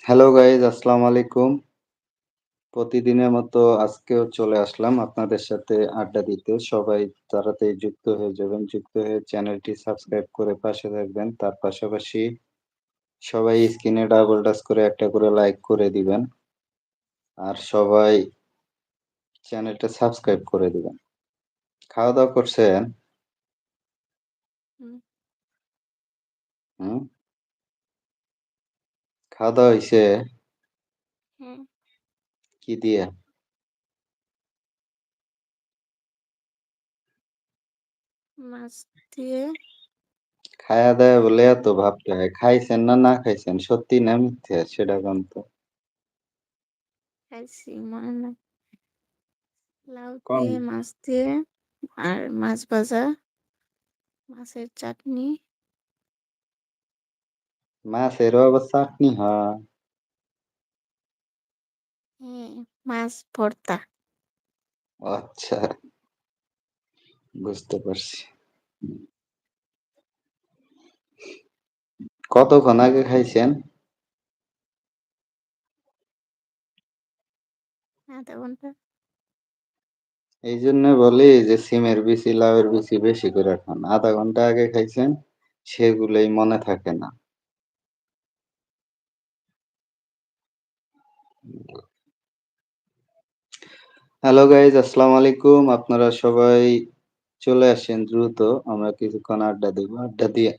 Hello guys আসসালামু আলাইকুম। প্রতিদিনের মতো আজকেও চলে আসলাম আপনাদের সাথে আড্ডা দিতে। সবাই তাড়াতাড়ি যুক্ত হয়ে যাবেন। যুক্ত হয়ে চ্যানেলটি সাবস্ক্রাইব করে পাশে থাকবেন। তার পাশাপাশি সবাই স্ক্রিনে ডাবল টাচ করে একটা করে লাইক করে দিবেন। আর সবাই চ্যানেলটা সাবস্ক্রাইব করে দিবেন। খাওয়া-দাওয়া করছেন? হুম, হুম? খাওয়া-দাওয়া হইছে? হ্যাঁ, কি দিয়ে? মাছ দিয়ে খায়া-দায়া বলে এত ভাবতে হয়। খাইছেন না, না খাইছেন? সত্যি না মিথ্যা সেটা কোন তো? খাইছি মনে নাই। লাউ কোন? দিয়ে, মাছ দিয়ে আর মাছ ভাজা, মাছের চাটনি, মাছেরও আবার চাটনি হয়? হ্যাঁ, মাছ ভর্তা। আচ্ছা, বুঝতে পারছি। কতক্ষণ আগে খাইছেন? ০.৫ ঘন্টা। এইজন্য বলি যে সিমের বিচি, লাউয়ের বিচি বেশি করে খান। ০.৫ ঘন্টা আগে খাইছেন, সেগুলোই মনে থাকে না। হ্যালো গাইজ, আসসালামু আলাইকুম। আপনারা সবাই চলে আসেন দ্রুত। আমরা কিছুক্ষণ আড্ডা দিব। আড্ডা দিয়ে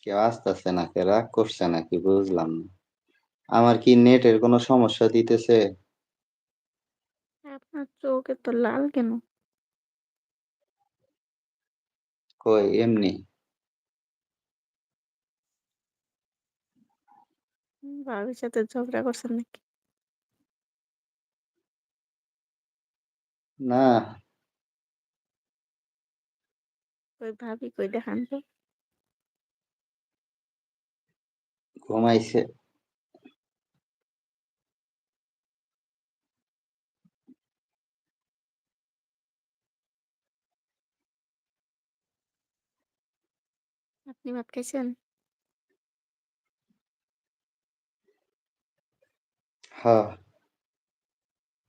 কেউ আসতেছে না, কে রাগ করছে নাকি বুঝলাম না। আমার কি নেটের কোনো সমস্যা দিতেছে? আপনার চোখ এত লাল কেন? কই এমনি। ভাবির সাথে ঝগড়া করছেন নাকি? না, কই ভাবি কই দেখান তো? ঘুমাইছে। আপনি ভাত খাইছেন? হ্যাঁ,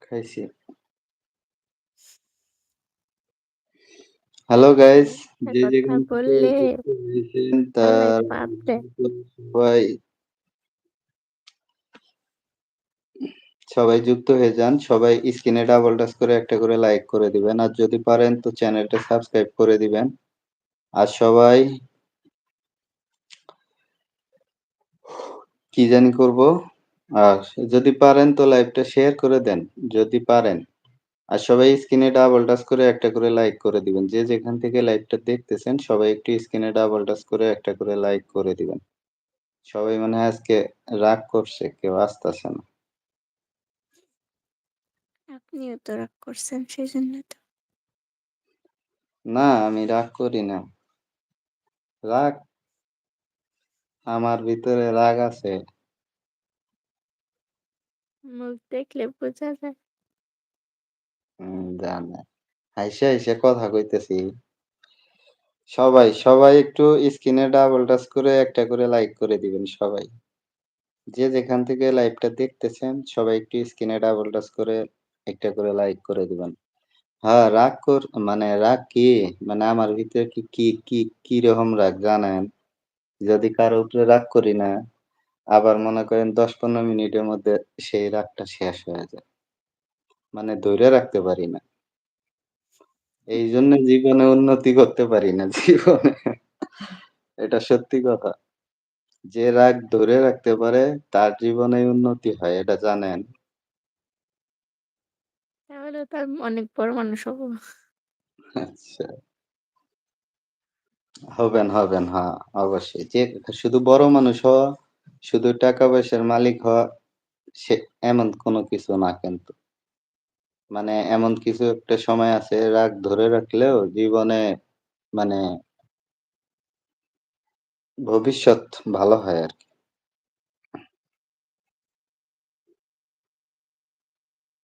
খাইছি। হ্যালো গাইস, মিথ্যা যে কথা যেখান থেকে বললে যুক্ত হয়েছেন আল্লাহ তার বাপরে। সবাই সবাই যুক্ত হয়ে যান। সবাই স্ক্রিনে ডাবল টাচ করে একটা করে লাইক করে দিবেন। আর যদি পারেন তো চ্যানেলটা সাবস্ক্রাইব করে দিবেন। আর সবাই কি জানি করব? আর যদি পারেন তো লাইভটা শেয়ার করে দেন, যদি পারেন। আর সবাই স্ক্রিনে ডাবল টাচ করে একটা করে লাইক করে দিবেন। যে যেখান থেকে লাইভটা দেখতেছেন সবাই একটু স্ক্রিনে ডাবল টাচ করে একটা করে লাইক করে দিবেন। সবাই মনে হয় আজকে রাগ করছে, কেউ আসতেছে না। আপনিও তো রাগ করছেন সেই জন্য তো। না, আমি রাগ করি না। রাগ, আমার ভিতরে রাগ আছে। মুখ দেখলে বোঝা যায়। জানে। হাইসা হাইসা কথা কইতেছি। সবাই একটু স্ক্রিনে ডাবল টাচ করে একটা করে লাইক করে দিবেন সবাই। যে যেখান থেকে লাইভটা দেখতেছেন সবাই একটু স্ক্রিনে ডাবল টাচ করে একটা করে লাইক করে দিবেন। হ্যাঁ, মানে রাগ কি? মানে আমার ভিতরে কিরকম রাগ জানেন? যদি কারো উপরে রাগ করি না, আবার মনে করেন ১০-১৫ মিনিটের মধ্যে সেই রাগটা শেষ হয়ে যায়। মানে ধইরা রাখতে পারি না। এইজন্য জীবনে উন্নতি করতে পারি না জীবনে। এটা সত্যি কথা। যে রাগ ধরে রাখতে পারে তার জীবনে উন্নতি হয়, এটা জানেন? তাহলে তো আমি অনেক বড় মানুষ হব। আচ্ছা। হবেন, হ্যাঁ, অবশ্যই। যে শুধু বড় মানুষ হওয়া, শুধু টাকা পয়সার মালিক হওয়া, সে এমন কোনো কিছু না কিন্তু। মানে এমন কিছু একটা সময় আছে রাগ ধরে রাখলেও জীবনে মানে ভবিষ্যৎ ভালো হয় আরকি।